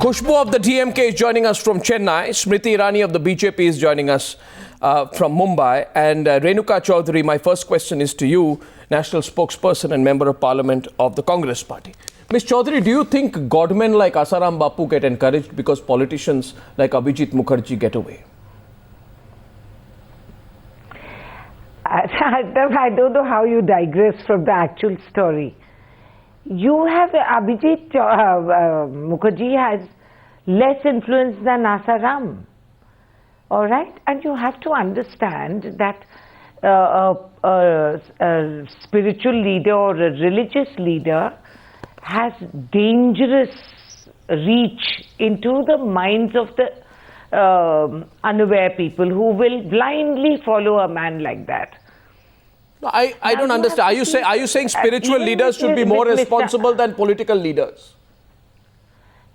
Khushbu of the DMK is joining us from Chennai. Smriti Irani of the BJP is joining us from Mumbai. And Renuka Chaudhary, my first question is to you, National Spokesperson and Member of Parliament of the Congress Party. Ms. Chaudhary, do you think godmen like Asaram Bapu get encouraged because politicians like Abhijit Mukherjee get away? I don't know how you digress from the actual story. You have Abhijit Mukherjee has less influence than Asaram, all right? And you have to understand that a spiritual leader or a religious leader has dangerous reach into the minds of the unaware people who will blindly follow a man like that. I don't understand. Are you saying spiritual leaders should be more responsible than political leaders?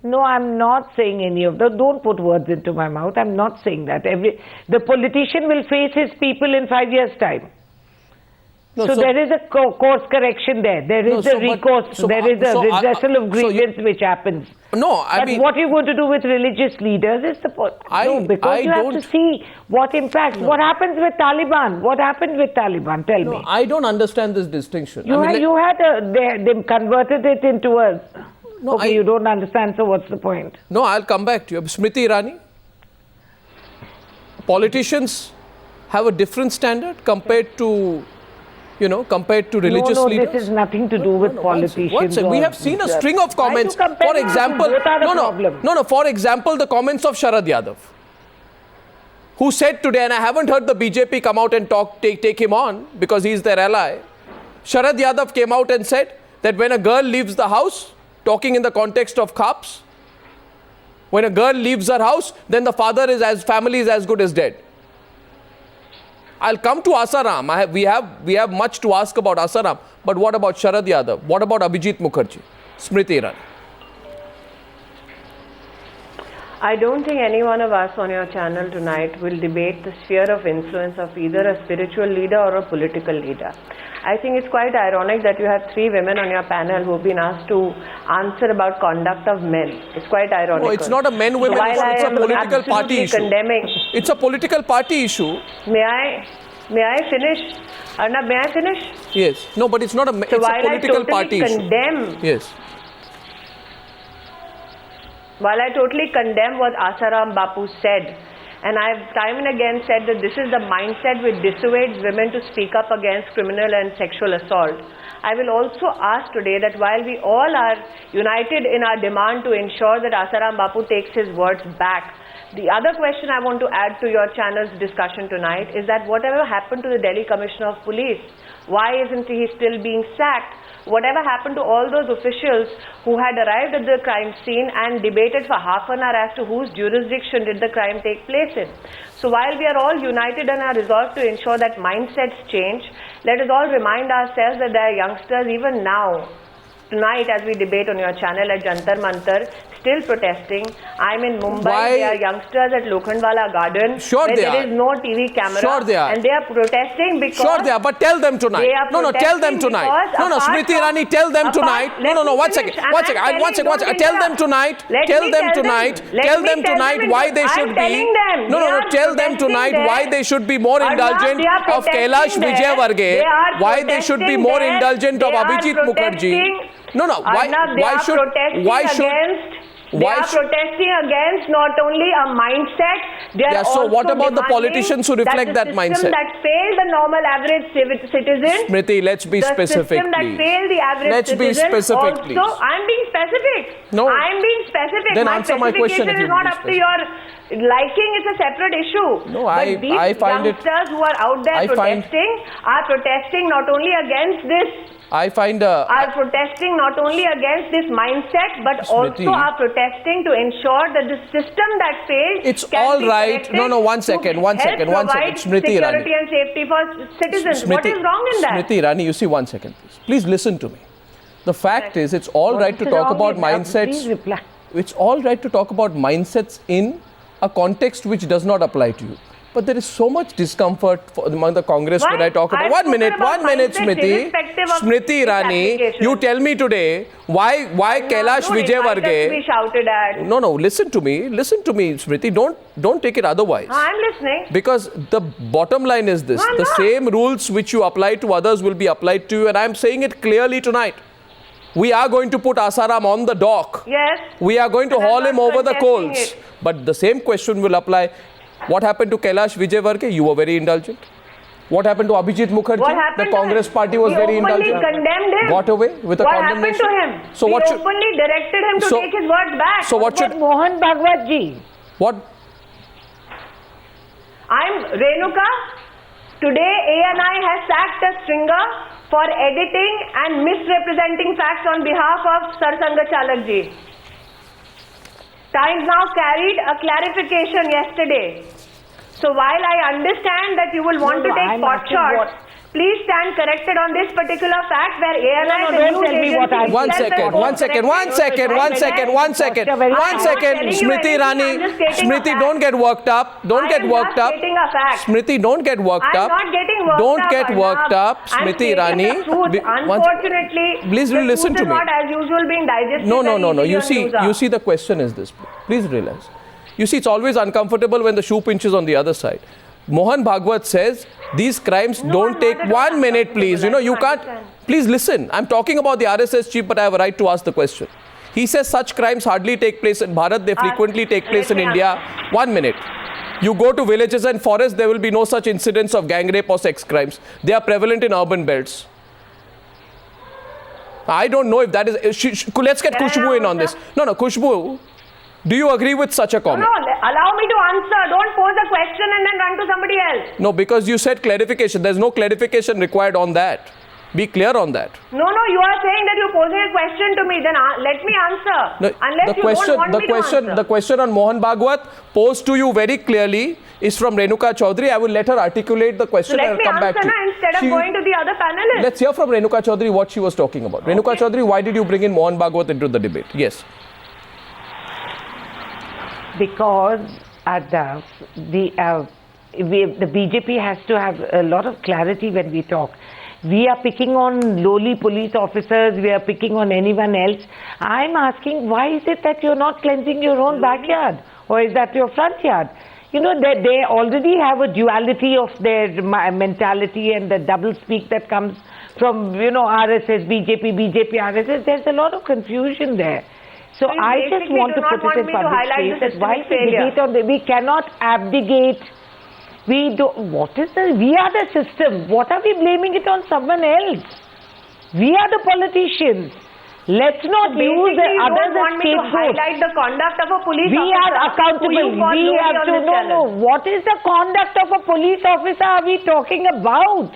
No, I'm not saying any of that. Don't put words into my mouth. I'm not saying that. The politician will face his people in 5 years' time. No, so there is a course correction there. There is a recourse. There is a redressal of grievance which happens. No, I mean... what are you going to do with religious leaders is the point. No, because you have to see what impacts. No. What happens with Taliban? What happened with Taliban? Tell me. I don't understand this distinction. They converted it into a... No, okay, you don't understand, so what's the point? No, I'll come back to you. Smriti Irani, politicians have a different standard compared to... compared to religious leaders? No, this has nothing to do with politicians. We have seen a string of comments. For example, for example, the comments of Sharad Yadav, who said today, and I haven't heard the BJP come out and take him on because he's their ally. Sharad Yadav came out and said that when a girl leaves the house, talking in the context of cops, when a girl leaves her house, then the family is as good as dead. I'll come to Asaram. We have much to ask about Asaram. But what about Sharad Yadav? What about Abhijit Mukherjee? Smriti Irani. I don't think any one of us on your channel tonight will debate the sphere of influence of either a spiritual leader or a political leader. I think it's quite ironic that you have 3 women on your panel who have been asked to answer about conduct of men. It's quite ironic. No, it's not a men-women issue. It's a political party issue. It's a political party issue. May I finish? Arnab, may I finish? Yes. No, but it's not a... it's a political party issue. Yes. While I totally condemn what Asaram Bapu said, and I've time and again said that this is the mindset which dissuades women to speak up against criminal and sexual assault, I will also ask today that while we all are united in our demand to ensure that Asaram Bapu takes his words back, the other question I want to add to your channel's discussion tonight is that whatever happened to the Delhi Commissioner of Police? Why isn't he still being sacked? Whatever happened to all those officials who had arrived at the crime scene and debated for half an hour as to whose jurisdiction did the crime take place in? So while we are all united in our resolve to ensure that mindsets change, let us all remind ourselves that there are youngsters even now, tonight as we debate on your channel at Jantar Mantar, still protesting. I'm in Mumbai. There are youngsters at Lokhandwala Garden. Sure where they there are. is no TV camera. Sure they are. And they are protesting because... Sure they are, but tell them tonight. No, tell them tonight. No, Smriti Irani, tell them tonight. No, one second. Tell them tonight. Tell them tonight why they should be... Tell them tonight why they should be more indulgent of Kailash Vijaywargiya, why they should be more indulgent of Abhijit Mukherjee. They are protesting against not only a mindset, they are also what about the politicians who reflect that mindset? That failed the normal average citizen. Smriti, let's be specific, the system that failed the average citizen. Let's be specific, please. Also, I'm being specific. No. I'm being specific. Then answer my question. Is not up to your liking. It's a separate issue. No, I find youngsters who are out there are protesting not only against this. Are protesting not only against this mindset, but Smriti, also are protesting to ensure that the system that failed. It's all right. No, one second. Smriti Irani. Security and safety for citizens. What is wrong in that? Smriti Irani, you see, 1 second, please. Please listen to me. The fact is, it's all right to talk about mindsets. It's all right to talk about mindsets in a context which does not apply to you. But there is so much discomfort among the Congress when Why? I talk about... I've One minute, spoken about Smriti. mindset irrespective of Smriti its Irani, application. you tell me today why Kailash Don't invite us to be Vijaywargiya... shouted at. No, listen to me, Smriti. Don't take it otherwise. I'm listening. Because the bottom line is this: No, I'm the not. same rules which you apply to others will be applied to you, and I'm saying it clearly tonight. We are going to put Asaram on the dock. Yes. We are going to And I'm haul not him over the contesting coals. it. But the same question will apply. What happened to Kailash Vijaywargiya? You were very indulgent. What happened to Abhijit Mukherjee? What happened The to Congress him? party was We very openly indulgent. condemned him. Got away with a What condemnation. happened to him? So we what should... openly directed him to So- take his words back. So what should... But Mohan Bhagwat ji, What... I'm Renuka. Today ANI has sacked a stringer for editing and misrepresenting facts on behalf of Sar Sanga Chalak ji. Times Now carried a clarification yesterday. So while I understand that you will want to take I'm pot asking shots, what- please stand corrected on this particular fact where ANI No, the don't news tell me agency what I'm- itself One has second, course one second, one corrected. second, one second, one second, I'm not one second. telling you Smriti anything, Irani, I'm just stating a Smriti, fact. don't get worked up. Don't I get am worked just up. stating a fact. Smriti, don't get worked I'm up. not getting worked Don't up. get worked Arnab. up. I'm Smriti stating Irani. the truth. Unfortunately, Please the listen truth to is me. not as usual being digested. No. very easily You on see, Newshour. the question is this. Please realize. You see, it's always uncomfortable when the shoe pinches on the other side. Mohan Bhagwat says these crimes don't I'm take not at 1 all minute, please. You know, you can't. understand. Please listen. I'm talking about the RSS chief, but I have a right to ask the question. He says such crimes hardly take place in Bharat. They frequently take place in let me India. 1 minute. You go to villages and forests, there will be no such incidents of gang rape or sex crimes. They are prevalent in urban belts. I don't know if that is... let's get Can I Khushbu in on answer? this. No, Khushbu, do you agree with such a comment? No, allow me to answer. Don't pose a question and then run to somebody else. No, because you said clarification. There's no clarification required on that. Be clear on that. No, you are saying that you're posing a question to me. Then let me answer. No, Unless you don't want me to answer. The question on Mohan Bhagwat posed to you very clearly is from Renuka Chaudhary. I will let her articulate the So question let and me I'll come back answer to you. now instead of going to the other panelists. Let's hear from Renuka Chaudhary what she was talking about. Renuka Chaudhary, why did you bring in Mohan Bhagwat into the debate? Yes. because the BJP has to have a lot of clarity when we talk. We are picking on lowly police officers, we are picking on anyone else. I'm asking, why is it that you're not cleansing your own backyard? Or is that your front yard? You know, they already have a duality of their mentality and the double speak that comes from, you know, RSS, BJP, RSS. There's a lot of confusion there. So You I just basically want do to not put want it in me to public highlight space the that why systemic failure. debate on the, we cannot abdicate. We are the system. What are we blaming it on someone else? We are the politicians. Let's not use Basically, you others don't want as me to scapegoats. highlight the conduct of a police We officer are accountable. who you call We lowly have on to this channel. know what is the conduct of a police officer are we talking about?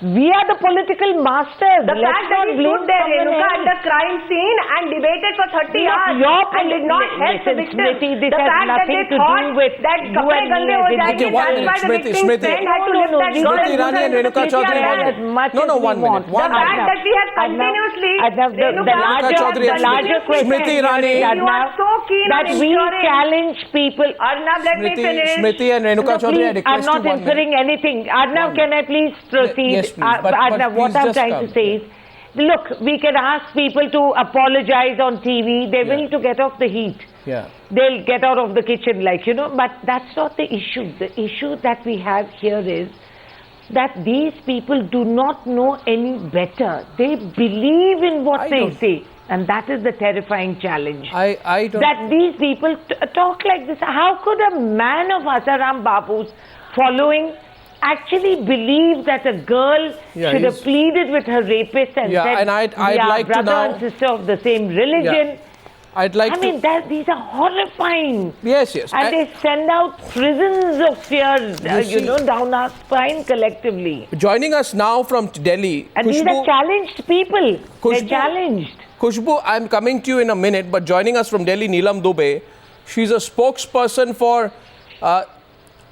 We are the political masters. The Let's fact that not he blame stood there, someone Renuka, at else. the crime scene and debated for 30 hours and did not help the victim. Smriti, this The has fact that nothing they to do thought with that you kapde and me gande as ho in- jayenge, Okay, 1 that's minute, why the Smriti, victim's Smriti. friend had to No, lift no, that we girl don't Smriti Irani and do Renuka that. Chaudhary, We one are minute. as much No, as we one minute, want. one The fact minute. that we have continuously, the Renuka Chaudhary, larger question Smriti here Irani. is, You are so keen that on we ensuring- challenge people. Arnab, let me finish. Smriti and Renuka No, Chaudhary, I please, request I'm not you 1 minute. inferring anything. Arnab, One can I please proceed? Yes, please, but Arnab, what please I'm just trying come. to say is, look, we can ask people to apologize on TV. They're willing to get off the heat. Yeah. They'll get out of the kitchen, like, you know, but that's not the issue. The issue that we have here is that these people do not know any better. They believe in what I they don't- say. And that is the terrifying challenge. I don't... That these people talk like this. How could a man of Asaram Bapu's following actually believe that a girl Yeah, should have he's- pleaded with her rapist and Yeah, said, and I'd we are like to brother now- and sister of the same religion? Yeah. I'd like I to... mean, these are horrifying. Yes. And they send out prisons of fear, You see- down our spine collectively. Joining us now from Delhi, And these are challenged people. They're Khushbu- challenged. Khushbu, I'm coming to you in a minute, but joining us from Delhi, Neelam Dubey. She's a spokesperson for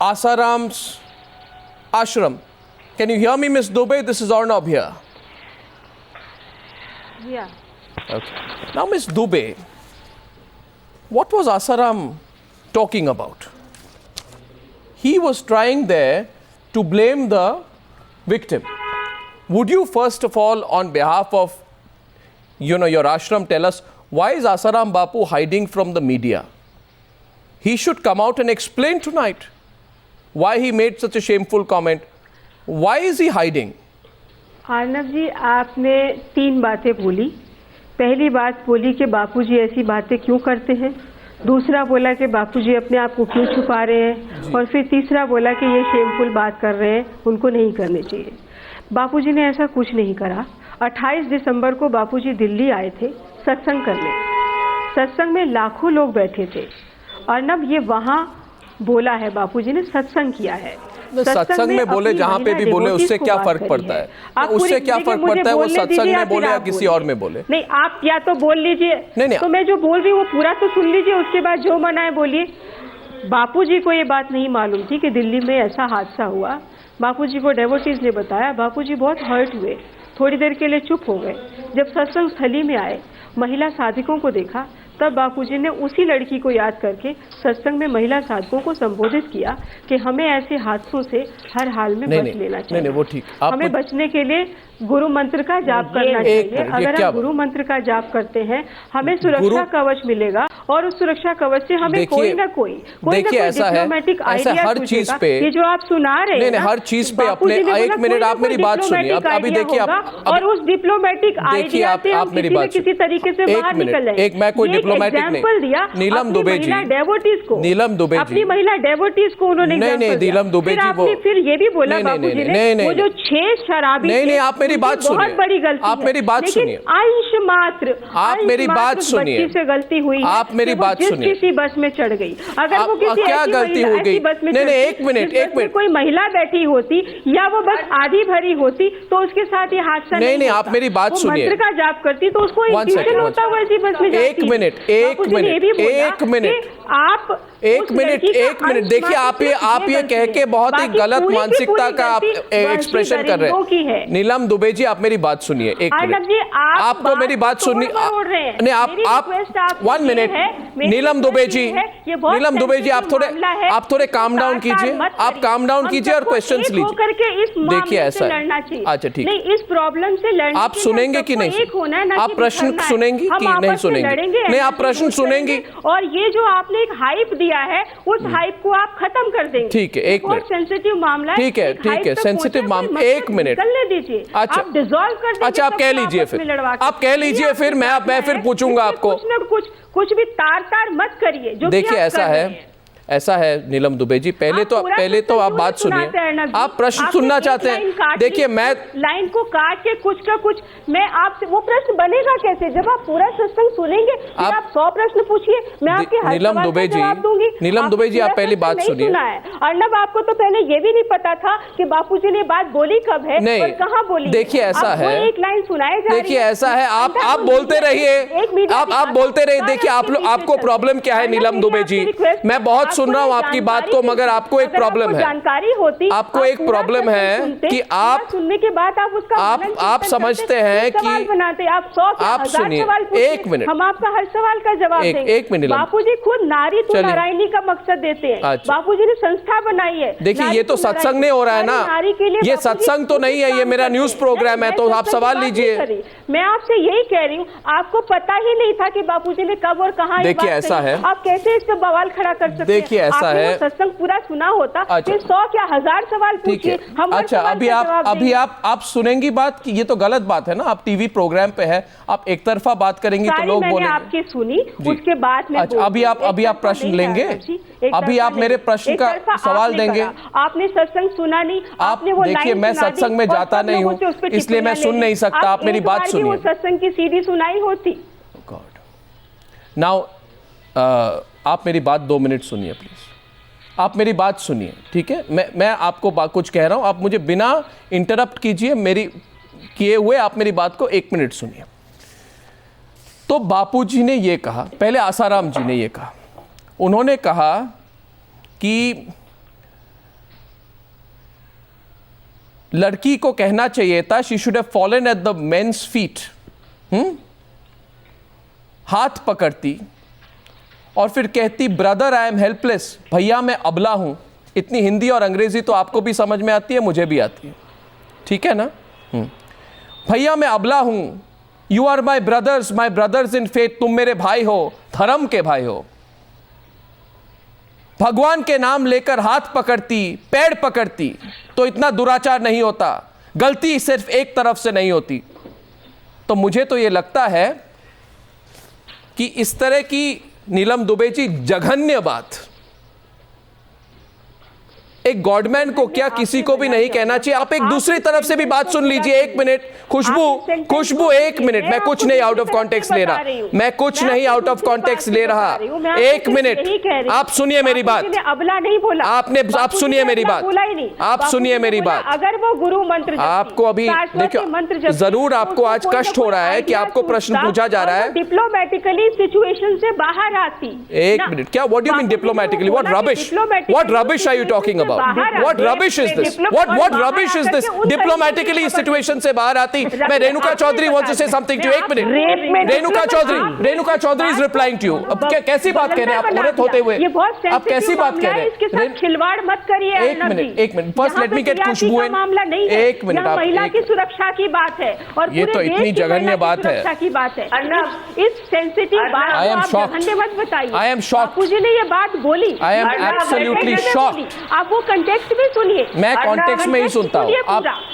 Asaram's ashram. Can you hear me, Miss Dubey? This is Arnab here. Yeah. Okay. Now, Miss Dubey, what was Asaram talking about? he was trying there to blame the victim. Would you first of all, on behalf of your ashram, tell us why is Asaram Bapu hiding from the media? He should come out and explain tonight why he made such a shameful comment. Why is he hiding? Arnab जी, आपने 3 बातें बोली। पहली बात बोली कि बापूजी ऐसी बातें क्यों करते हैं, दूसरा बोला कि बापूजी अपने आप को क्यों छुपा रहे हैं, और फिर तीसरा बोला कि ये शेमफुल बात कर रहे हैं, उनको नहीं करनी चाहिए। बापूजी ने ऐसा कुछ नहीं करा। 28 दिसंबर को बापूजी दिल्ली आए थे सत्संग करने। सत्संग में लाखों लोग बैठे थे। अर्नब, ये वहाँ बोला है, बापूजी ने सत्संग किया है। सत्संग में बोले, जहाँ पे भी बोले, उससे क्या फर्क पड़ता है? उससे क्या फर्क पड़ता है वो सत्संग में बोले या किसी और में बोले? नहीं, आप या तो बोल लीजिए, नहीं, तो मैं जो बोल रही हूँ वो पूरा तो सुन लीजिए, उसके बाद जो मना है बोलिए। बापूजी को ये बात नहीं मालूम थी कि दिल्ली में ऐसा हादसा हुआ। बापूजी को डेवोटीज ने बताया। बापूजी बहुत हर्ट हुए, थोड़ी देर के लिए चुप हो गए। जब सत्संग स्थली में आए, महिला साधकों को देखा, तब बापूजी ने उसी लड़की को याद करके सत्संग में महिला साधकों को संबोधित किया कि हमें ऐसे हादसों से हर हाल में बच लेना चाहिए। नहीं, वो ठीक। हमें बचने के लिए गुरु मंत्र का जाप करना चाहिए। अगर हम गुरु मंत्र का जाप करते हैं, हमें सुरक्षा कवच मिलेगा, और उस सुरक्षा कवच से हमें कोई ना कोई डिप्लोमेटिक आइडिया हर चीज पे, ये जो आप सुना रहे हैं, हर चीज पे अपने, एक मिनट आप मेरी बात सुनिए। अभी देखिए आप, और उस डिप्लोमेटिक आइडिया से हम किसी तरीके से बाहर निकल जाएंगे। एक मैं कोई डिप्लोमेटिक एग्जाम्पल दिया नीलम दुबे जी, डेवोटीज को, नीलम दुबे जी, अपनी महिला डेवोटीज को उन्होंने नहीं, नीलम दुबे जी, वो फिर ये भी बोला बापूजी ने, वो जो 6 शराबी, नहीं, आप मेरी बात सुनिए, बहुत बड़ी गलती, आप मेरी बात सुनिए, अंश मात्र, आप मेरी बात सुनिए, बच्ची से गलती हुई, आप मेरी बात सुनिए, किसी बस में चढ़ गई। अगर वो किसी क्या गलती हो गई? नहीं, एक मिनट, कोई महिला बैठी होती या वो बस आधी भरी होती तो उसके साथ ये हादसा नहीं, आप मेरी बात सुनिए, मंत्र का जाप करती तो उसको इंट्यूशन होता हुआ ऐसी बस में जाती। एक मिनट, देखिए आप ये कह के बहुत ही गलत मानसिकता का आप एक्सप्रेशन कर रहे हैं। नीलम दुबे जी, आप मेरी बात सुनिए, एक मिनट, आपको मेरी बात सुननी, नहीं, आप 1 मिनट, नीलम दुबे जी, आप थोड़े काम डाउन कीजिए, आप काम डाउन कीजिए और क्वेश्चंस लीजिए। देखिए ऐसा है, अच्छा ठीक है, इस प्रॉब्लम से लड़ने आप सुनेंगे कि नहीं? आप प्रश्न सुनेंगे कि नहीं सुनेंगे? नहीं, आप प्रश्न सुनेंगे। और ये जो आपने एक हाइप दिया है, उस हाइप को आप खत्म कर देंगे। ठीक है, एक मिनट, सेंसिटिव मामला है, ठीक है, सेंसिटिव मामला, एक मिनट, निकलने दीजिए। अच्छा, आप डिसॉल्व कर दीजिए। अच्छा, आप कह लीजिए फिर, आप कह लीजिए फिर, मैं फिर पूछूंगा आपको। कुछ भी तार मत करिए। जो देखिए ऐसा है नीलम दुबे जी, पहले तो आप बात सुनिए, आप प्रश्न सुनना चाहते हैं। देखिए मैं लाइन को काट के कुछ का कुछ, मैं आपसे, वो प्रश्न बनेगा कैसे जब आप पूरा सत्संग सुनेंगे? आप 100 प्रश्न पूछिए, मैं आपके हर सवाल का जवाब दूंगी। नीलम दुबे जी, आप पहली बात सुनिए। अर्नब, आपको तो पहले ये भी नहीं पता था कि बापूजी ने बात बोली कब है और कहाँ बोली। देखिए ऐसा है, एक लाइन सुनाए जा रही है। देखिए ऐसा है, आप बोलते रहिए, आप बोलते रहिए। देखिए आपको प्रॉब्लम क्या है नीलम दुबे जी? मैं बहुत सुन रहा हूँ आपकी बात को, मगर आपको एक प्रॉब्लम है, जानकारी होती, आपको एक प्रॉब्लम है कि आप सुनने के बाद आप उसका आप समझते हैं कि बनाते, आप 100 सवाल पूछिए, एक मिनट, हम आपका हर सवाल का जवाब देंगे। एक मिनट, बापूजी खुद नारी तो नारायणी का मकसद देते हैं। बापूजी ने संस्था बनाई है। देखिए ये तो सत्संग नहीं हो रहा है ना, ये सत्संग तो नहीं है, ये मेरा न्यूज प्रोग्राम है, तो आप सवाल लीजिए। मैं आपसे यही कह रही हूँ, आपको पता ही नहीं था कि बापूजी ने कब और कहाँ। देखिए ऐसा है, आप कैसे इस पर बवाल खड़ा कर सकते हैं? देखिए ऐसा है, सत्संग पूरा सुना होता, फिर 100 क्या 1000 सवाल पूछिए। अच्छा, अभी आप सुनेंगी बात कि ये तो गलत बात है ना, आप टीवी प्रोग्राम पे है, आप एक तरफा बात करेंगे तो लोग बोलेंगे। आपकी सुनी, उसके बाद में अच्छा, अभी आप प्रश्न लेंगे, अभी आप मेरे प्रश्न का सवाल देंगे। आपने सत्संग सुना नहीं, आपने वो देखिए मैं सत्संग में जाता नहीं हूँ, इसलिए मैं सुन नहीं सकता। आप मेरी बात सुनिए, वो सत्संग की सीडी सुनाई होती। नाउ आप मेरी बात 2 मिनट सुनिए प्लीज, आप मेरी बात सुनिए, ठीक है? मैं आपको कुछ कह रहा हूं, आप मुझे बिना इंटरप्ट कीजिए, मेरी किए हुए आप मेरी बात को 1 मिनट सुनिए। तो बापूजी ने ये कहा, पहले आसाराम जी ने ये कहा, उन्होंने कहा कि लड़की को कहना चाहिए था, she should have fallen at the men's feet, हाथ पकड़ती और फिर कहती ब्रदर आई एम हेल्पलेस, भैया मैं अबला हूं, इतनी हिंदी और अंग्रेजी तो आपको भी समझ में आती है, मुझे भी आती है, ठीक है ना? भैया मैं अबला हूं, you are my brothers in faith, तुम मेरे भाई हो, धर्म के भाई हो। भगवान के नाम लेकर हाथ पकड़ती, पैर पकड़ती तो इतना दुराचार नहीं होता, गलती सिर्फ एक तरफ से नहीं होती। तो मुझे तो यह लगता है कि इस तरह की नीलम दुबे जी जघन्य बात एक गॉडमैन को क्या किसी को भी नहीं कहना चाहिए। आप एक दूसरी तरफ से भी बात सुन लीजिए। एक मिनट खुशबू एक मिनट, मैं कुछ नहीं आउट ऑफ कॉन्टेक्स्ट ले रहा, मैं कुछ नहीं आउट ऑफ कॉन्टेक्स्ट ले रहा। एक मिनट आप सुनिए मेरी बात, अबला नहीं बोला आपने, आप सुनिए मेरी बात, आप सुनिए मेरी बात। अगर वो गुरु मंत्र आपको अभी देखियो, जरूर आपको आज कष्ट हो रहा है कि आपको प्रश्न पूछा जा रहा है। डिप्लोमेटिकली सिचुएशन से बाहर आती। एक मिनट, क्या what do you mean diplomatically? What rubbish are you talking about? What rubbish is this? What rubbish is this? Diplomatically situation से बाहर आती। मैं Renuka Chowdhury wants to say something to you। एक minute, Renuka Chowdhury is replying to you। अब क्या कैसी बात कह रहे हैं आप औरत होते हुए? आप कैसी बात कह रहे हैं? इसके साथ खिलवाड़ मत करिए। एक minute, first let me get Khushbu in. मामला नहीं है, एक मिनट, आप महिला की सुरक्षा की बात है और ये तो इतनी जघन्य बात है, सुरक्षा की बात है। इस सेंसिटिव बात I am shocked। जघन्य मत बताइए। I am shocked। बापू जी ने ये बात बोली, I am absolutely shocked। आप वो कंटेक्स्ट भी सुनिए। मैं कॉन्टेक्स्ट में ही सुनता हूँ।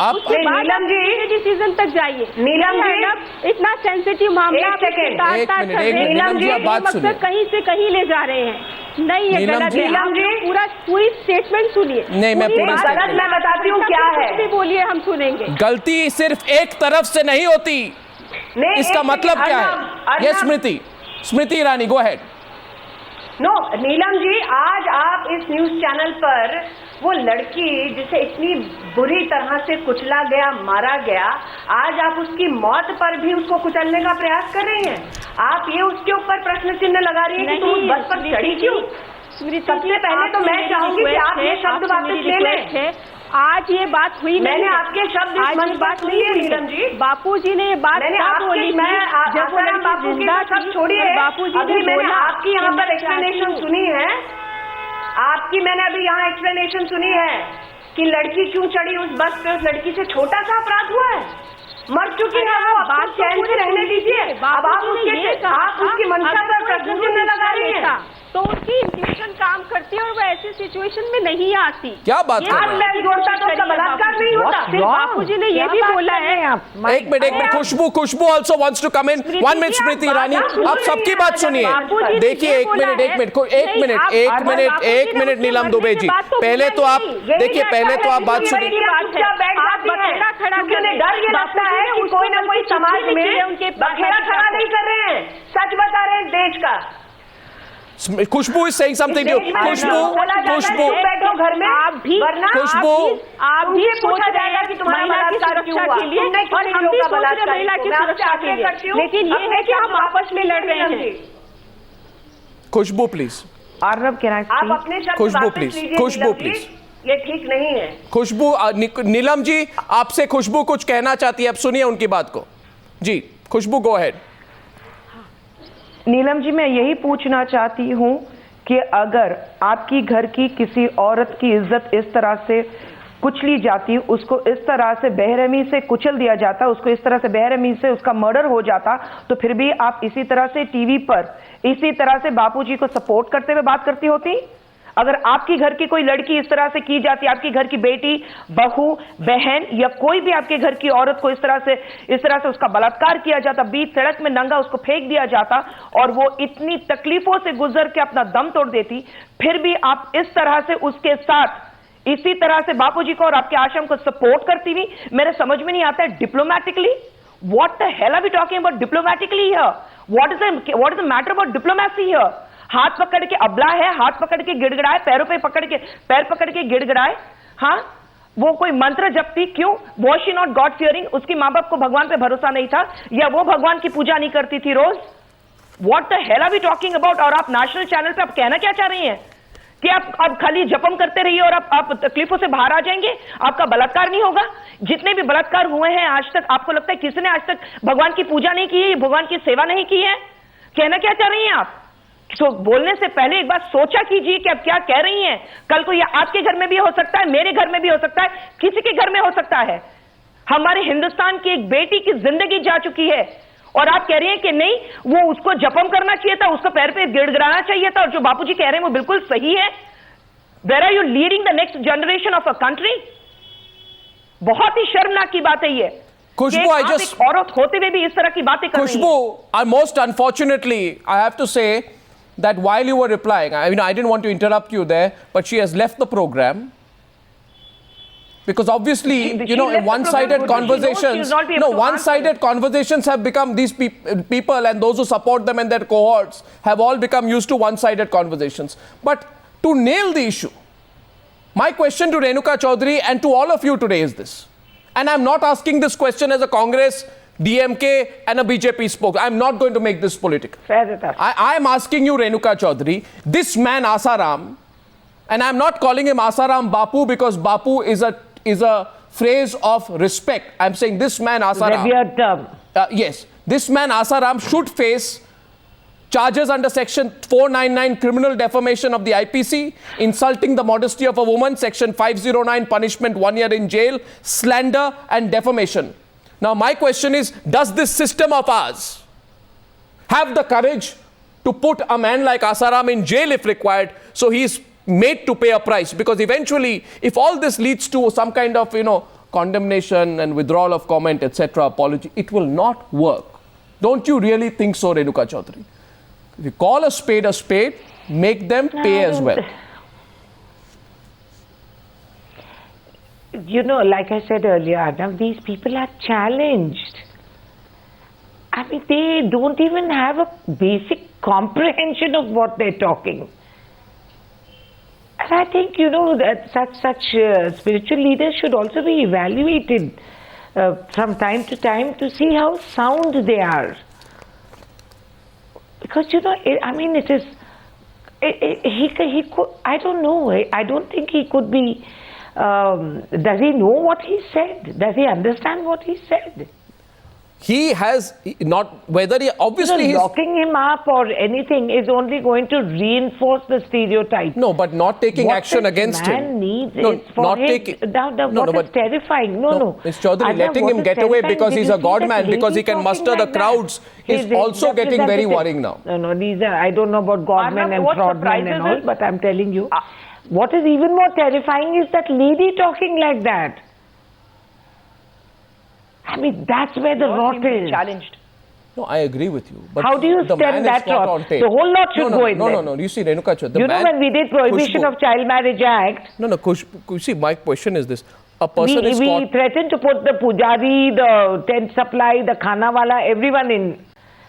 आप नीलम जी डिसीजन तक जाइए। नीलम जी इतना सेंसिटिव मामला, नीलम जी आप बात सुनिए, कहीं से कहीं ले जा रहे हैं। नहीं ये गलत है। नीलम जी पूरी स्टेटमेंट सुनिए। नहीं, मैं पूरी गलत मैं बताती हूँ क्या है। बोलिए, हम सुनेंगे। गलती सिर्फ एक तरफ से नहीं होती, इसका मतलब क्या है? ये Smriti Irani, go ahead. No Neelam ji, आज आप इस न्यूज चैनल पर वो लड़की जिसे इतनी बुरी तरह से कुचला गया, मारा गया, आज आप उसकी मौत पर भी उसको कुचलने का प्रयास कर रही हैं। आप ये उसके ऊपर प्रश्न चिन्ह लगा रही हैं कि तुम उस बस पर चढ़ी क्यों? सबसे पहले तो मैं चाहूंगी कि आप ये शब्द वापस ले लें। आज ये बात हुई, मैंने आपके शब्द आज बात नहीं है नीलम जी। बापू जी ने ये बात बोली, मैं आसाराम बापू की सब छोड़िए, बापू जी अभी मैंने आपकी यहाँ पर एक्सप्लेनेशन सुनी है, आपकी मैंने अभी यहाँ एक्सप्लेनेशन सुनी है कि लड़की क्यों चढ़ी उस बस पे। उस लड़की से छोटा सा अपराध हुआ है, मर चुकी है वो, बात चैन से रहने दीजिए। अब आप उसकी मंशा पर प्रश्न चिन्ह लगा रही हैं, तो उसकी इंट्यूशन काम करती है और वो ऐसी सिचुएशन में नहीं आती। क्या बात कर रहे हैं? जोड़ता तो उसका बलात्कार नहीं होता। बापू जी ने ये भी बोला है। एक minute, Khushbu also wants to come in. 1 minute Smriti Irani, आप सबकी बात सुनिए। देखिए एक मिनट नीलम दुबे जी, पहले तो आप देखिए, पहले तो आप बात सुनिए। डर ये लगता है कि कोई ना कोई समाज में उनके बखेड़ा खड़ा नहीं कर रहे हैं, सच बता रहे हैं देश का। खुशबू is saying something to you। खुशबू बैठो घर में, आप भी पूछा जाएगा कि तुम्हारा बलात्कार क्यों हुआ, तुमने क्यों नहीं रोका बलात्कार? लेकिन ये है कि हम आपस में लड़ रहे हैं। खुशबू प्लीज, आर्नब कैन आई स्पीक? आप अपने शब्द खुशबू वापस लीजिए। खुशबू प्लीज, ये ठीक नहीं है। खुशबू, नीलम जी आपसे खुशबू कुछ कहना चाहती है, अब सुनिए उनकी बात को। जी खुशबू, गो अहेड। नीलम जी, मैं यही पूछना चाहती हूँ कि अगर आपकी घर की किसी औरत की इज्जत इस तरह से कुचली जाती, उसको इस तरह से बेरहमी से कुचल दिया जाता, उसको इस तरह से बेरहमी से उसका मर्डर हो जाता, तो फिर भी आप इसी तरह से टीवी पर इसी तरह से बापूजी को सपोर्ट करते हुए बात करती होती? अगर आपकी घर की कोई लड़की इस तरह से की जाती, आपकी घर की बेटी, बहू, बहन या कोई भी आपके घर की औरत को इस तरह से उसका बलात्कार किया जाता, बीच सड़क में नंगा उसको फेंक दिया जाता और वो इतनी तकलीफों से गुजर के अपना दम तोड़ देती, फिर भी आप इस तरह से उसके साथ इसी तरह से बापूजी को और आपके आश्रम को सपोर्ट करती हुई, मेरे समझ में नहीं आता है diplomatically what the hell are we talking about diplomatically here? What is the matter about diplomacy here? हाथ पकड़ के अबला है, हाथ पकड़ के गिड़गिड़ाए, पैर पकड़ के गिड़गिड़ाए। हाँ, वो कोई मंत्र जपती क्यों? Was she not God fearing? उसकी माँ बाप को भगवान पे भरोसा नहीं था या वो भगवान की पूजा नहीं करती थी रोज? What the hell are we talking about? और आप नेशनल चैनल पे आप कहना क्या चाह रही हैं कि आप खाली जपम करते रहिए और आप तकलीफों से बाहर आ जाएंगे, आपका बलात्कार नहीं होगा? जितने भी बलात्कार हुए हैं आज तक, आपको लगता है किसी ने आज तक भगवान की पूजा नहीं की है, भगवान की सेवा नहीं की है? कहना क्या चाह रही हैं आप? तो बोलने से पहले एक बार सोचा कीजिए कि आप क्या कह रही हैं। कल को ये आपके घर में भी हो सकता है, मेरे घर में भी हो सकता है, किसी के घर में हो सकता है। हमारे हिंदुस्तान की एक बेटी की जिंदगी जा चुकी है और आप कह रही हैं कि नहीं, वो उसको जपम करना चाहिए था, उसको पैर पे गिड़गिड़ाना चाहिए था। और जो बापूजी कह रहे हैं वो बिल्कुल सही है। Where are you leading the next generation of a country? बहुत ही शर्मनाक की बात है ये। Khushbu, I just... एक औरत होते हुए भी इस तरह की बातें कर रही हैं। Khushbu, most unfortunately, I have to say that while you were replying, I mean, I didn't want to interrupt you there, but she has left the program. Because obviously, you know, one-sided conversations, one-sided conversations have become, these people and those who support them and their cohorts have all become used to one-sided conversations. But to nail the issue, my question to Renuka Chaudhary and to all of you today is this. And I'm not asking this question as a Congress, DMK and a BJP spokesman. I'm not going to make this political. Fair enough. I'm asking you, Renuka Chaudhary, this man Asaram, and I'm not calling him Asaram Bapu because Bapu is a phrase of respect. I'm saying this man Asaram. Revered term. Yes. This man Asaram should face charges under section 499 criminal defamation of the IPC, insulting the modesty of a woman, section 509 punishment 1 year in jail, slander and defamation. Now my question is, does this system of ours have the courage to put a man like Asaram in jail if required, so he's made to pay a price? Because eventually, if all this leads to some kind of, you know, condemnation and withdrawal of comment, etc., apology, it will not work. Don't you really think so, Renuka Chaudhary? If you call a spade, make them pay as well. You know, like I said earlier, Arnav, these people are challenged. I mean, they don't even have a basic comprehension of what they're talking. And I think, you know, that such spiritual leaders should also be evaluated from time to time to see how sound they are. Because, you know, I mean, it is, he could, I don't know, I don't think he could be, does he know what he said? Does he understand what he said? He has not, whether he, obviously he's... locking him up or anything is only going to reinforce the stereotype. No, but not taking action against him. What this man needs is for not him, taking... what is terrifying, Mr. Chaudhary, letting him get away because he's a God man, because he can muster the crowds, is also getting very worrying now. No, these are, I don't know about God men and fraud men and all, but I'm telling you, what is even more terrifying is that lady talking like that. I mean, that's where the rot is. Challenged. No, I agree with you. But how do you stem that rot? The whole lot should go in there. No. You see, Renuka Chaudhary, you know, when we did Prohibition of Child Marriage Act... No, you see, my question is this. A person is caught... We threatened to put the pujari, the tent supply, the khana wala, everyone in.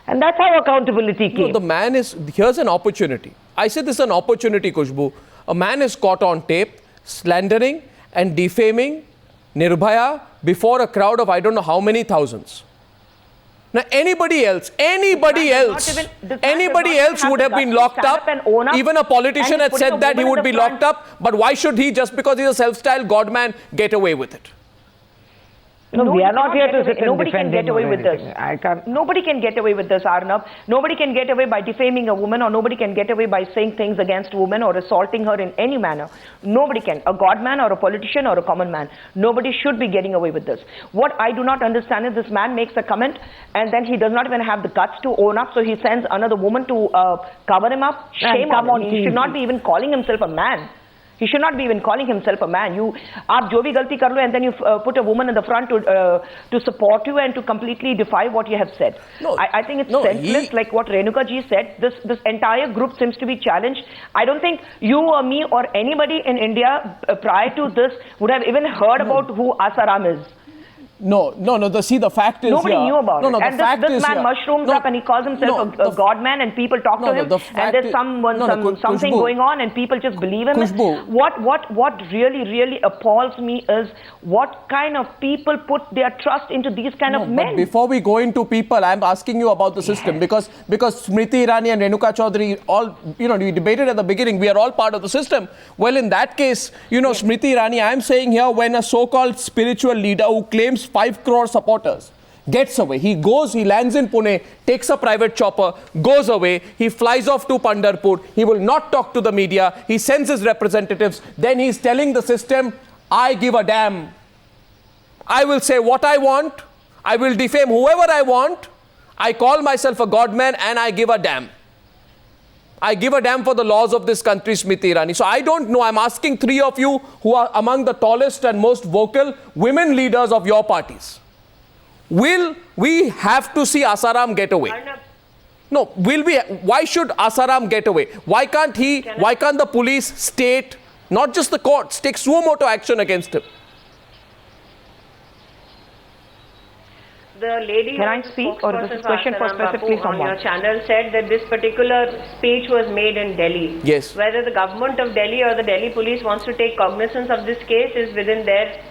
And that's how accountability came. No, the man is... Here's an opportunity. I say this is an opportunity, Khushbu. A man is caught on tape, slandering and defaming Nirbhaya before a crowd of I don't know how many thousands. Now anybody else would have been locked up. Even a politician had said that he would be locked up. But why should he, just because he's a self-styled God man, get away with it? No, we are not here to sit and nobody can get away with this. I can't. Nobody can get away with this, Arnab. Nobody can get away by defaming a woman, or nobody can get away by saying things against a woman or assaulting her in any manner. Nobody can. A God man or a politician or a common man. Nobody should be getting away with this. What I do not understand is this man makes a comment and then he does not even have the guts to own up, so he sends another woman to cover him up. Shame on him. He should not be even calling himself a man. He should not be even calling himself a man. आप जो भी गलती कर लो, and then you put a woman in the front to support you and to completely defy what you have said. No, I think it's senseless, like what Renuka ji said. This entire group seems to be challenged. I don't think you or me or anybody in India prior to this would have even heard about who Asaram is. No. The fact is nobody knew about it. The And fact this man mushrooms up and he calls himself a God man, and people talk to him, and there's something going on and people just believe him. What really appalls me is what kind of people put their trust into these kind of men. But before we go into people, I'm asking you about the system, because Smriti Irani and Renuka Chaudhary, all, we debated at the beginning, we are all part of the system. Well, in that case, Smriti Irani, I'm saying here, when a so-called spiritual leader who claims 5 crore supporters Gets away. He goes, he lands in Pune, takes a private chopper, goes away. He flies off to Pandharpur. He will not talk to the media. He sends his representatives. Then he's telling the system, I give a damn. I will say what I want. I will defame whoever I want. I call myself a godman and I give a damn. I give a damn for the laws of this country, Smriti Irani. So I don't know. I'm asking three of you who are among the tallest and most vocal women leaders of your parties. Will we have to see Asaram get away? No, will we? Why should Asaram get away? Why can't he? Why can't the police, state, not just the courts, take suo motu action against him? The lady, can I speak, or is this question for specifically someone? On your channel said that this particular speech was made in Delhi. Yes. Whether the government of Delhi or the Delhi police wants to take cognizance of this case is within their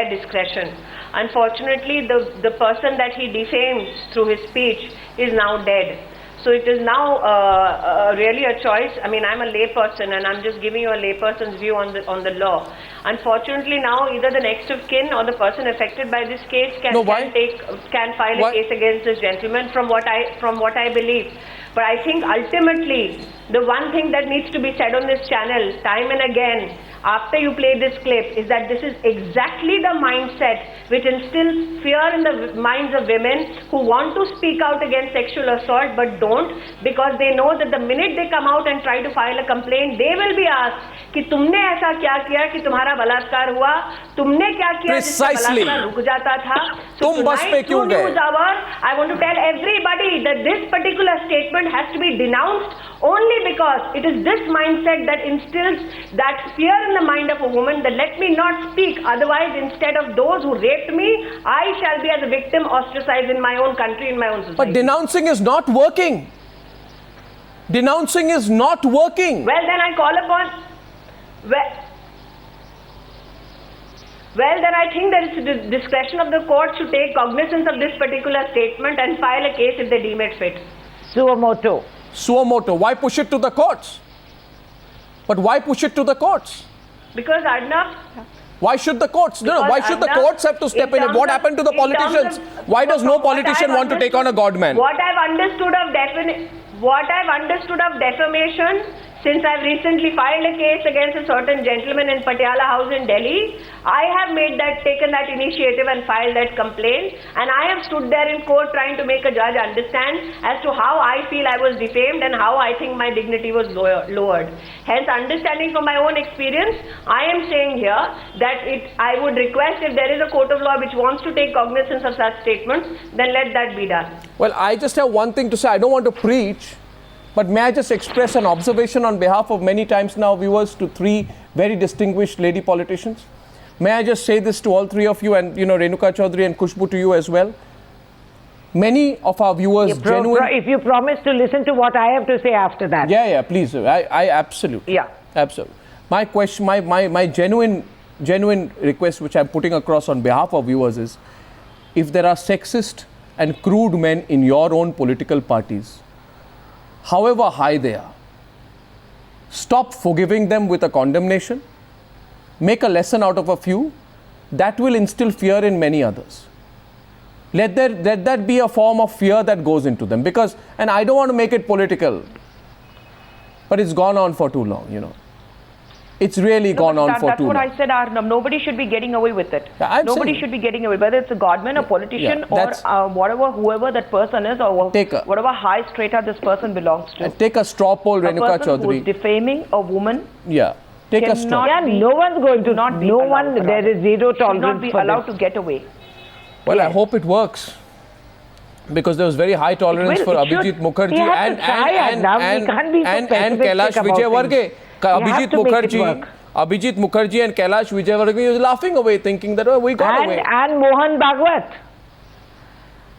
discretion. Unfortunately, the person that he defamed through his speech is now dead. So it is now really a choice. I mean, I'm a layperson and I'm just giving you a layperson's view on the law. Unfortunately, now either the next of kin or the person affected by this case can file a case against this gentleman. From what I believe. But I think ultimately, the one thing that needs to be said on this channel, time and again, after you play this clip, is that this is exactly the mindset which instills fear in the minds of women who want to speak out against sexual assault but don't, because they know that the minute they come out and try to file a complaint, they will be asked कि तुमने ऐसा क्या किया कि तुम्हारा बलात्कार हुआ, तुमने क्या किया जिससे बलात्कार रुक जाता था. So tonight through News Hour, I want to tell everybody that this particular statement has to be denounced only because it is this mindset that instills that fear in the mind of a woman that let me not speak, otherwise instead of those who raped me, I shall be as a victim ostracized in my own country, in my own society. But denouncing is not working. Denouncing is not working. Well, then I call upon... Well, then I think there is the discretion of the court to take cognizance of this particular statement and file a case if they deem it fit. Suo motu. Suo motu. Why push it to the courts? But why push it to the courts? Because Arnav... Why should the courts? No, why should the courts have to step in? What happened to the politicians? Why does no politician want to take on a godman? What I've understood of defamation, since I've recently filed a case against a certain gentleman in Patiala House in Delhi, I have taken that initiative and filed that complaint, and I have stood there in court trying to make a judge understand as to how I feel I was defamed and how I think my dignity was lowered. Hence, understanding from my own experience, I am saying here that I would request, if there is a court of law which wants to take cognizance of such statements, then let that be done. Well, I just have one thing to say. I don't want to preach, but may I just express an observation on behalf of many times now viewers to three very distinguished lady politicians? May I just say this to all three of you, and Renuka Chaudhary and Khushbu to you as well? Many of our viewers if you promise to listen to what I have to say after that. Yeah, please. I absolutely. Yeah. Absolutely. My question, my genuine request which I'm putting across on behalf of viewers is, if there are sexist and crude men in your own political parties, however high they are, stop forgiving them with a condemnation, make a lesson out of a few, that will instill fear in many others. Let that be a form of fear that goes into them, because, and I don't want to make it political, but it's gone on for too long, It's really gone on for too long. That's what I said, Arnab. Nobody should be getting away with it. Yeah, nobody should be getting away, whether it's a godman, a politician, or whoever that person is, or whatever high strata this person belongs to. Take a straw poll, Renuka Chaudhary. A person who is defaming a woman. Yeah. Take a straw. Yeah, no one's going to. There is zero tolerance. Should not be allowed to get away. Well, I hope it works, because there was very high tolerance for Abhijit Mukherjee and Kailash Vijaywargiya. Abhijit Mukherjee and Kailash Vijaywargiya was laughing away, thinking that we got away. And Mohan Bhagwat.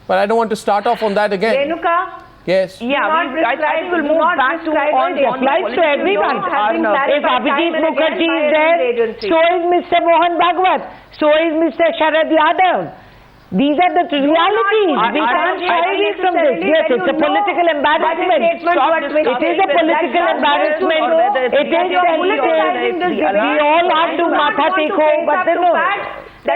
But I don't want to start off on that again. Renuka? Yes. Yeah, I think we'll move back to on applies to everyone. If Abhijit Mukherjee is there, so is Mr. Mohan Bhagwat, so is Mr. Sharad Yadav. These are the realities. We can't shy away from this. Yes, it's a political embarrassment. It is a political embarrassment. It is sensitive. We all have to matha teko, but no.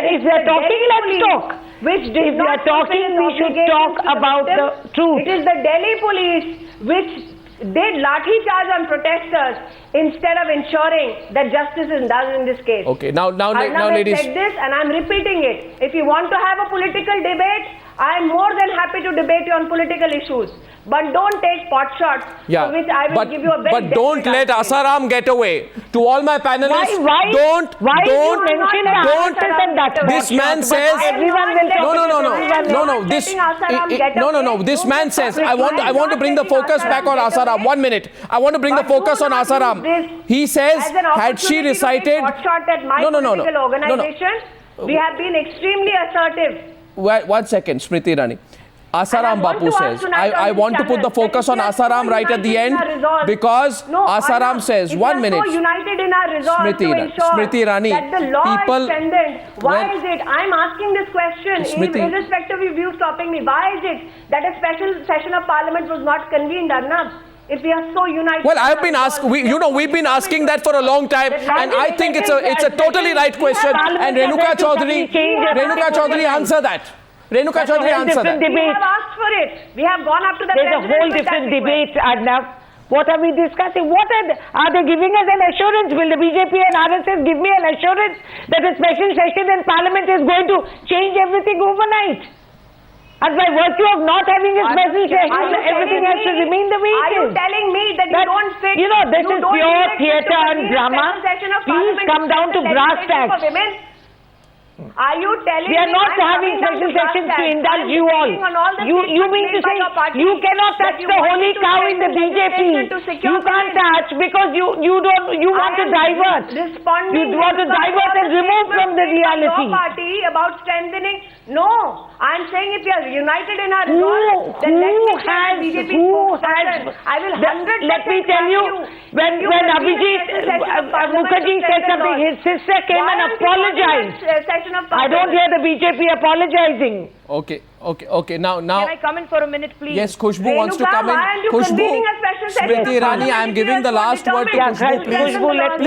If we are talking, let's talk. which did If we not are talking, fulfill we its should obligations talk to about victim. the truth. It is the Delhi police which did lathi charge on protesters instead of ensuring that justice is done in this case. Okay, now Arnab ladies. has said this and I'm repeating it. If you want to have a political debate, I'm more than happy to debate you on political issues. But don't take pot shots, for which I will give you a very But don't let Asaram get away. To all my panelists, Why don't mention don't. that This man says everyone will no. This man says I want to bring the focus back on Asaram. 1 minute. I want to bring the focus on Asaram. He says had she recited we have been extremely assertive. 1 second, Smriti Irani. Asaram Bapu says, I want to put the focus on Asaram right at the end because Asaram says, 1 minute. So united in our resolve Smriti Irani, that the law people, is pendant. Why is it? I'm asking this question, irrespective of you stopping me. Why is it that a special session of parliament was not convened, Arnab? If we are so united. Well, I've been asking. We've been asking that for a long time, and I think it's a totally right question. And Renuka Chaudhary answer that. Renuka Chaudhary answer that. We have asked for it. We have gone up to the There's a whole different debate, Arnab. What are we discussing? Are they giving us an assurance? Will the BJP and RSS give me an assurance that a special session in Parliament is going to change everything overnight? And by virtue of not having a special session, everything has to remain the way it is. Are you telling me that you don't fit? You know, this is pure theatre and drama. Please come down to brass tacks. Are you telling me we are not having special sessions to indulge you all? You mean to say you cannot touch the holy cow in the BJP? You can't touch because you want to divert. You want to divert and remove from the reality. Party about strengthening. No, I'm saying if we are united in our resolve, then I will 100%. Let me tell you, when Abhijit Mukherjee said something, his sister came and apologized. I don't hear the BJP apologizing. Okay. Now. Can I come in for a minute, please? Yes, Khushbu wants to come in. Khushbu, Smriti Irani, I am giving the last word to Khushbu.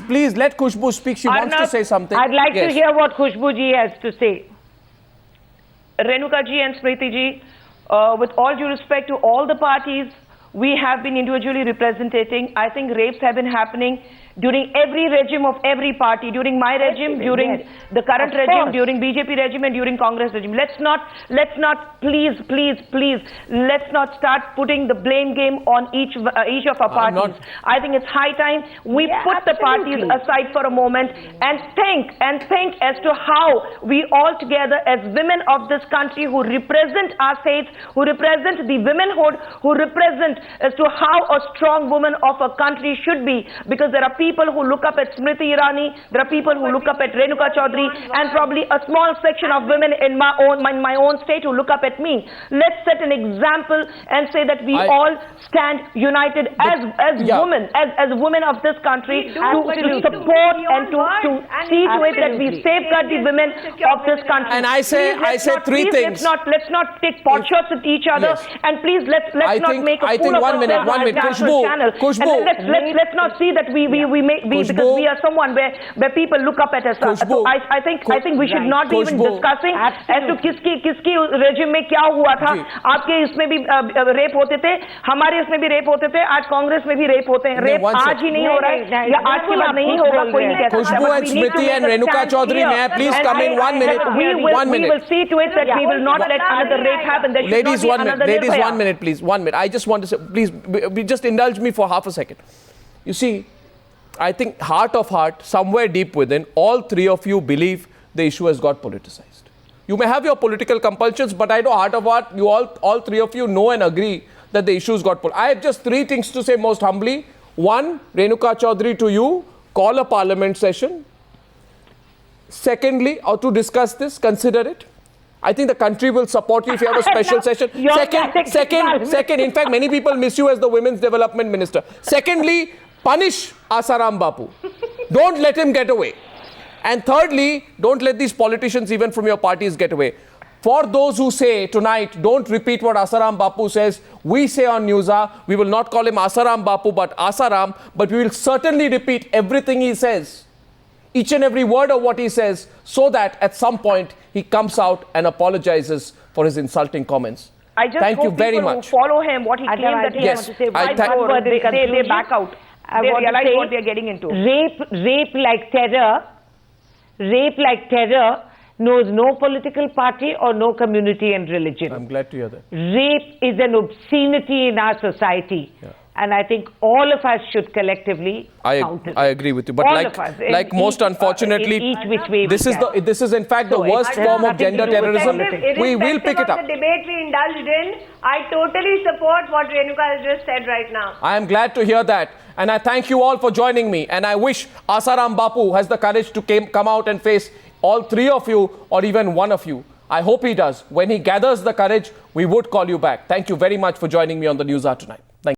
Please let Khushbu speak. She wants to say something. I'd like to hear what Khushbu ji has to say. Renuka ji and Smriti ji, with all due respect to all the parties, we have been individually representing. I think rapes have been happening during every regime of every party, during my regime, during the current regime, during BJP regime and during Congress regime. Let's not, please, let's not start putting the blame game on each of our parties. I think it's high time we put the parties aside for a moment and think as to how we all together as women of this country who represent our states, who represent the womenhood, who represent as to how a strong woman of a country should be, because there are people who look up at Smriti Irani, there are people who look up at Renuka Chaudhary, and probably a small section of women in my own state who look up at me. Let's set an example and say that we all stand united as women, as women of this country to support and to see to it that we safeguard the women of this country. And I say three things. Let's not take pot shots at each other, and please let's not make a fool of ourselves on national channel. Let's not see that we make because we are someone where people look up at us. So I think we should not be even discussing as to किसकी regime में क्या हुआ था. आपके इसमें भी rape होते थे, हमारे इसमें भी रेप होते थे, आज कांग्रेस में भी रेप होते हैं. रेप आज ही नहीं हो रहा है या आज के बाद नहीं होगा, कोई नहीं कहता. Khushbu and Smriti and Renuka Chaudhary, may I please come in 1 minute? We will see to it that we will not let another rape happen. There should not be another rape. Ladies, 1 minute, please. 1 minute. I just want to say, please, just indulge me for half a second. You see, I think heart of heart, somewhere deep within, all three of you believe the issue has got politicized. You may have your political compulsions, but I know heart of heart, you all three of you know and agree that the issue's got politicized. I have just three things to say most humbly. One, Renuka Chaudhary, to you, call a parliament session. Secondly, or to discuss this, consider it. I think the country will support you if you have a special session. Second, in fact, many people miss you as the Women's Development Minister. Secondly, punish Asaram Bapu. Don't let him get away. And thirdly, don't let these politicians, even from your parties, get away. For those who say tonight, don't repeat what Asaram Bapu says, we say on Newshour, we will not call him Asaram Bapu, but Asaram, but we will certainly repeat everything he says, each and every word of what he says, so that at some point, he comes out and apologizes for his insulting comments. I just Thank hope you very people much. who follow him, what he Adnan, claimed that I he just has want to say I one thank- word in they conclusion. back out. I They want to realize say what they're getting into. Rape like terror knows no political party or no community and religion. I'm glad to hear that. Rape is an obscenity in our society. Yeah. And I think all of us should collectively counter it. I agree with you. But All like, of us, like in most each- unfortunately, in each which way this we is can. this is in fact the So worst it has form of nothing to gender do with terrorism. politics. We will pick it up. Irrespective of the debate we indulged in, I totally support what Renuka has just said right now. I am glad to hear that. And I thank you all for joining me. And I wish Asaram Bapu has the courage to come out and face all three of you or even one of you. I hope he does. When he gathers the courage, we would call you back. Thank you very much for joining me on the Newshour tonight. Thank you.